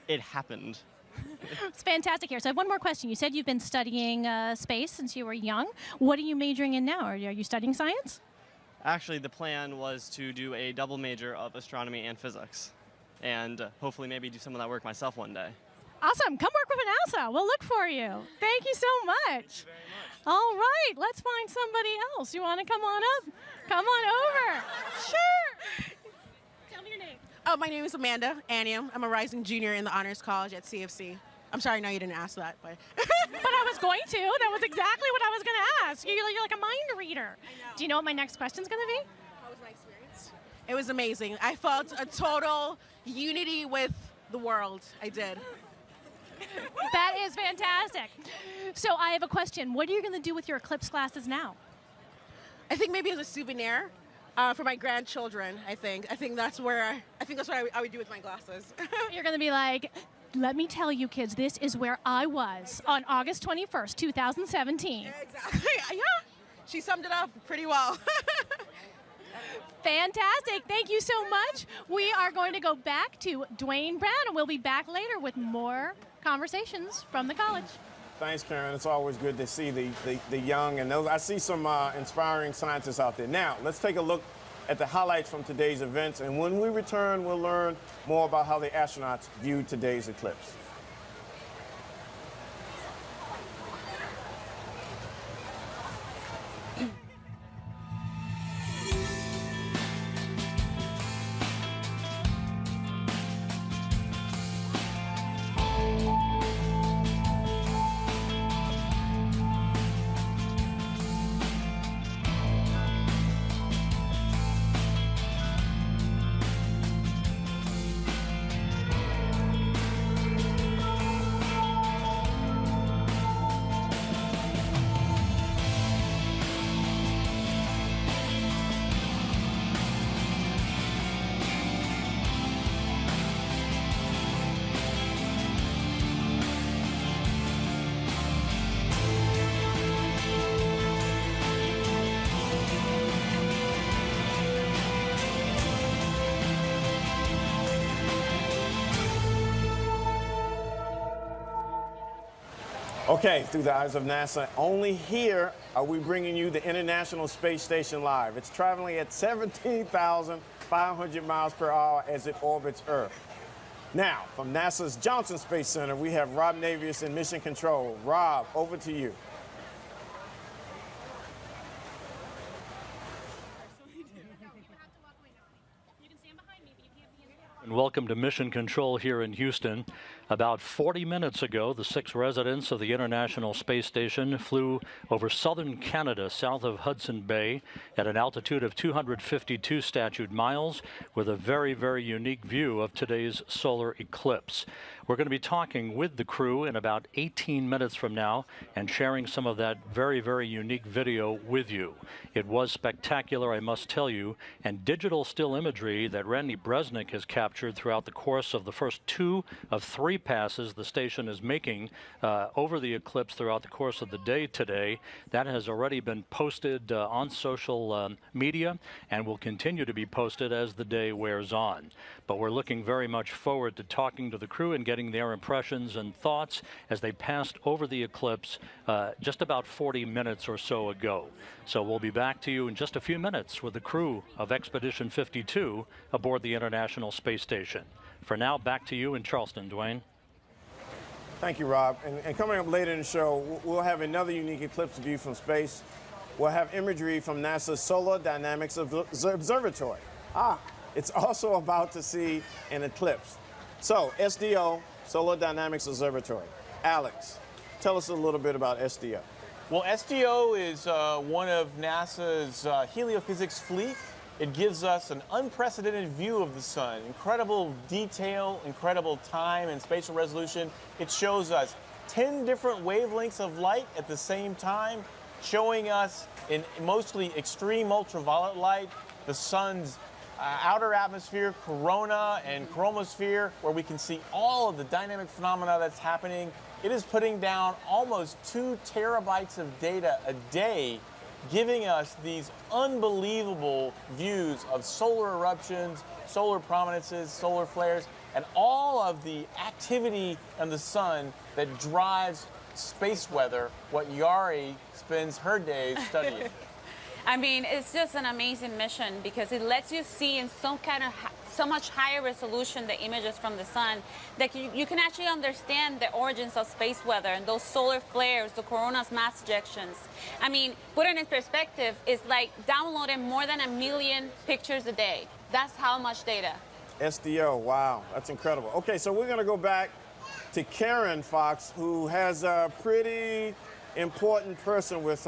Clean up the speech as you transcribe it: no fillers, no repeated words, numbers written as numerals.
it happened. It's fantastic here. So I have one more question. You said you've been studying space since you were young. What are you majoring in now? Are you studying science? Actually, the plan was to do a double major of astronomy and physics, and hopefully maybe do some of that work myself one day. Awesome. Come work with NASA. We'll look for you. Thank you so much. Thank you very much. All right. Let's find somebody else. You want to come on up? Come on over. Sure. Tell me your name. Oh, my name is Amanda Anium. I'm a rising junior in the Honors College at CFC. I'm sorry, no, you didn't ask that, but. But I was going to. That was exactly what I was going to ask. You're like a mind reader. I know. Do you know what my next question's going to be? How was my experience? It was amazing. I felt a total unity with the world. I did. That is fantastic. So I have a question. What are you going to do with your eclipse glasses now? I think maybe as a souvenir for my grandchildren. I think that's what I would do with my glasses. You're going to be like, let me tell you, kids, this is where I was on August 21st, 2017. Exactly. Yeah, she summed it up pretty well. Fantastic. Thank you so much. We are going to go back to Dwayne Brown, and we'll be back later with more conversations from the college. Thanks, Karen. It's always good to see the young, and I see some inspiring scientists out there. Now, let's take a look at the highlights from today's events, and when we return, we'll learn more about how the astronauts viewed today's eclipse. Okay, through the eyes of NASA, only here are we bringing you the International Space Station live. It's traveling at 17,500 miles per hour as it orbits Earth. Now, from NASA's Johnson Space Center, we have Rob Navius in Mission Control. Rob, over to you. And welcome to Mission Control here in Houston. About 40 minutes ago, the 6 residents of the International Space Station flew over southern Canada, south of Hudson Bay, at an altitude of 252 statute miles, with a very, very unique view of today's solar eclipse. We're going to be talking with the crew in about 18 minutes from now and sharing some of that very, very unique video with you. It was spectacular, I must tell you, and digital still imagery that Randy Bresnik has captured throughout the course of the first 2 of 3 passes the station is making over the eclipse throughout the course of the day today. That has already been posted on social media and will continue to be posted as the day wears on. But we're looking very much forward to talking to the crew and getting their impressions and thoughts as they passed over the eclipse just about 40 minutes or so ago. So we'll be back to you in just a few minutes with the crew of Expedition 52 aboard the International Space Station. For now, back to you in Charleston, Dwayne. Thank you, Rob. And coming up later in the show, we'll have another unique eclipse view from space. We'll have imagery from NASA's Solar Dynamics Observatory. It's also about to see an eclipse. So, SDO, Solar Dynamics Observatory. Alex, tell us a little bit about SDO. Well, SDO is one of NASA's heliophysics fleet. It gives us an unprecedented view of the sun. Incredible detail, incredible time and spatial resolution. It shows us 10 different wavelengths of light at the same time, showing us in mostly extreme ultraviolet light, the sun's outer atmosphere, corona and chromosphere, where we can see all of the dynamic phenomena that's happening. It is putting down almost 2 terabytes of data a day, giving us these unbelievable views of solar eruptions, solar prominences, solar flares, and all of the activity in the sun that drives space weather, what Yari spends her days studying. I mean, it's just an amazing mission because it lets you see in so much higher resolution the images from the sun that you can actually understand the origins of space weather and those solar flares, the corona's mass ejections. I mean, put it in perspective, it's like downloading more than 1 million pictures a day. That's how much data. SDO, wow, that's incredible. Okay, so we're going to go back to Karen Fox, who has a pretty important person with her.